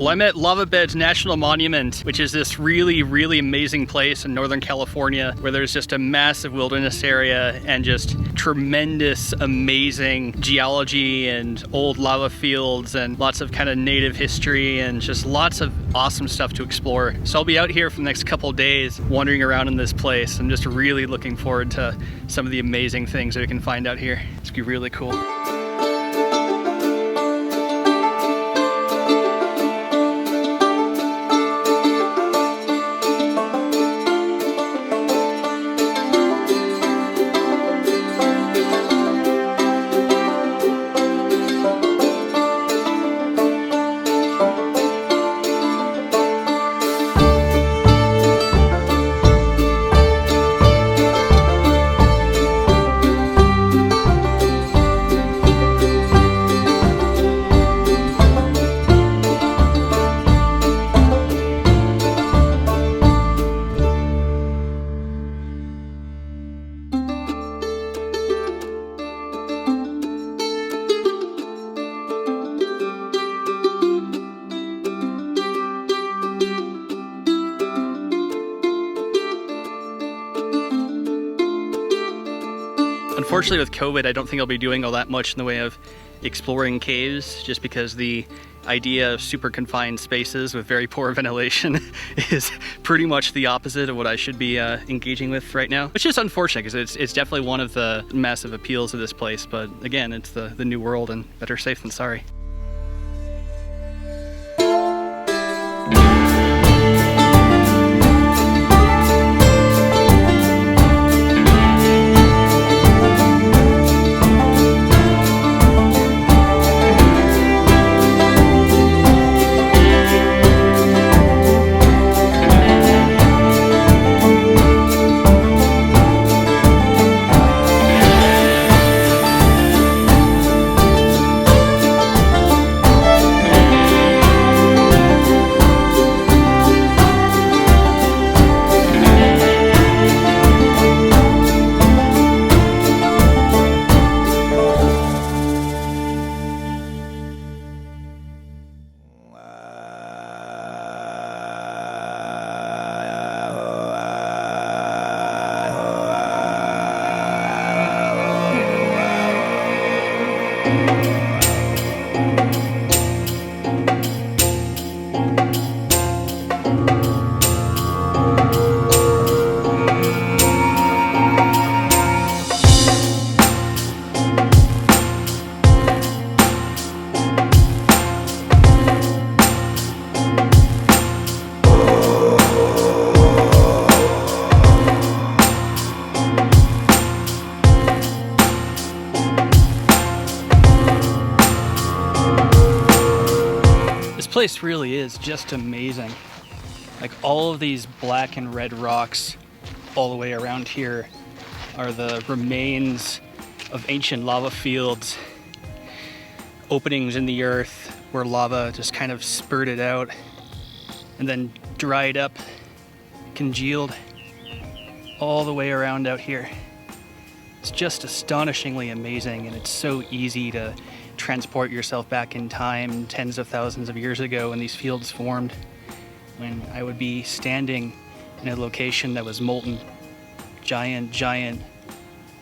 Well, I'm at Lava Beds National Monument, which is this really, really amazing place in Northern California where there's just a massive wilderness area and just tremendous, amazing geology and old lava fields and lots of kind of native history and just lots of awesome stuff to explore. So I'll be out here for the next couple of days wandering around in this place. I'm just really looking forward to some of the amazing things that we can find out here. It's gonna be really cool. Unfortunately with COVID, I don't think I'll be doing all that much in the way of exploring caves, just because the idea of super confined spaces with very poor ventilation is pretty much the opposite of what I should be engaging with right now. Which is unfortunate because it's definitely one of the massive appeals of this place, but again, it's the new world and better safe than sorry. This place really is just amazing. Like all of these black and red rocks all the way around here are the remains of ancient lava fields, openings in the earth where lava just kind of spurted out and then dried up, congealed all the way around out here. It's just astonishingly amazing, and it's so easy to transport yourself back in time tens of thousands of years ago when these fields formed, when I would be standing in a location that was molten. Giant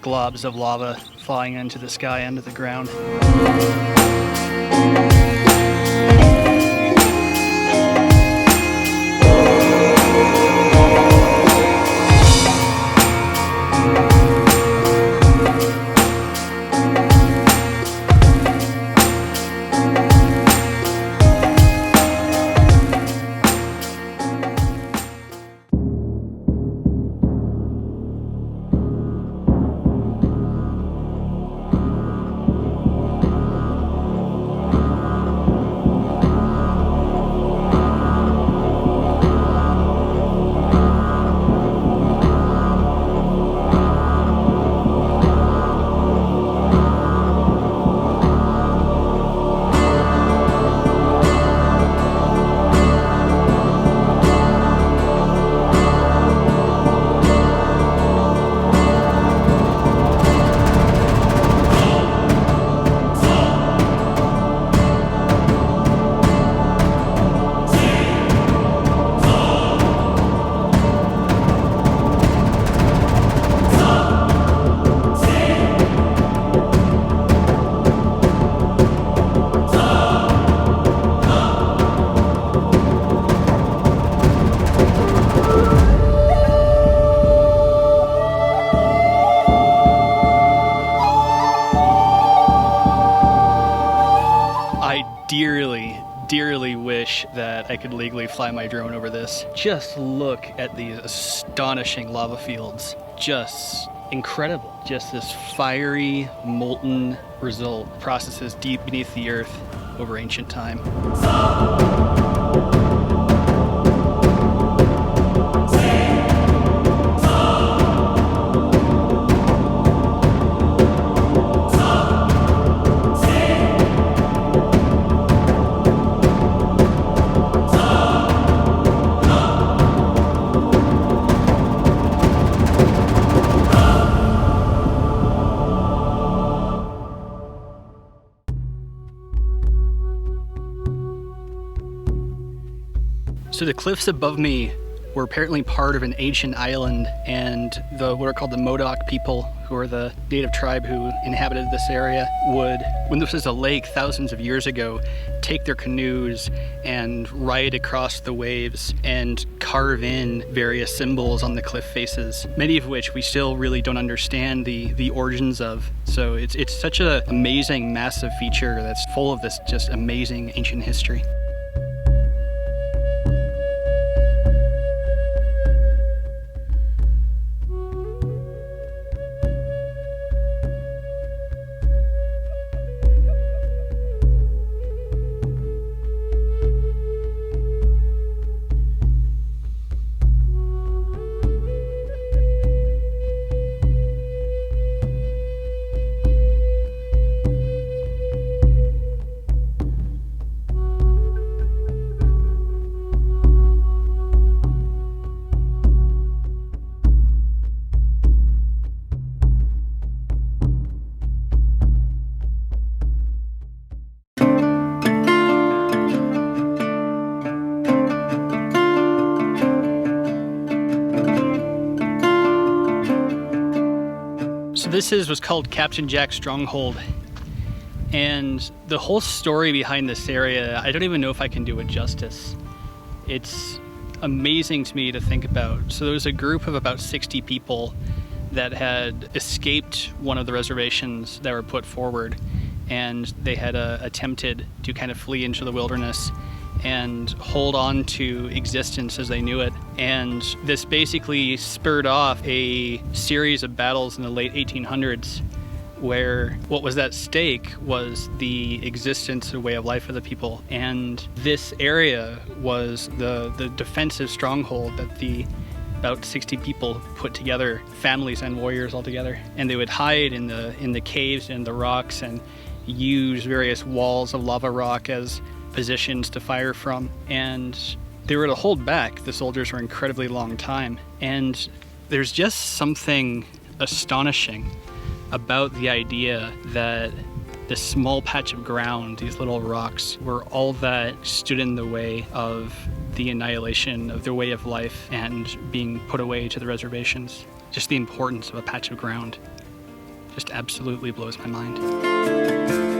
globs of lava flying into the sky, into the ground. dearly wish that I could legally fly my drone over this. Just look at these astonishing lava fields. Just incredible. Just this fiery, molten result. Processes deep beneath the earth over ancient time. So the cliffs above me were apparently part of an ancient island, and what are called the Modoc people, who are the native tribe who inhabited this area, would, when this was a lake thousands of years ago, take their canoes and ride across the waves and carve in various symbols on the cliff faces, many of which we still really don't understand the origins of. So it's such an amazing, massive feature that's full of this just amazing ancient history. So this was called Captain Jack's Stronghold, and the whole story behind this area, I don't even know if I can do it justice. It's amazing to me to think about. So there was a group of about 60 people that had escaped one of the reservations that were put forward, and they had attempted to kind of flee into the wilderness and hold on to existence as they knew it. And this basically spurred off a series of battles in the late 1800s where what was at stake was the existence and way of life of the people. And this area was the defensive stronghold that about 60 people put together, families and warriors all together. And they would hide in the caves and the rocks and use various walls of lava rock as positions to fire from, and they were to hold back the soldiers for an incredibly long time. And there's just something astonishing about the idea that this small patch of ground, these little rocks, were all that stood in the way of the annihilation of their way of life and being put away to the reservations. Just the importance of a patch of ground just absolutely blows my mind.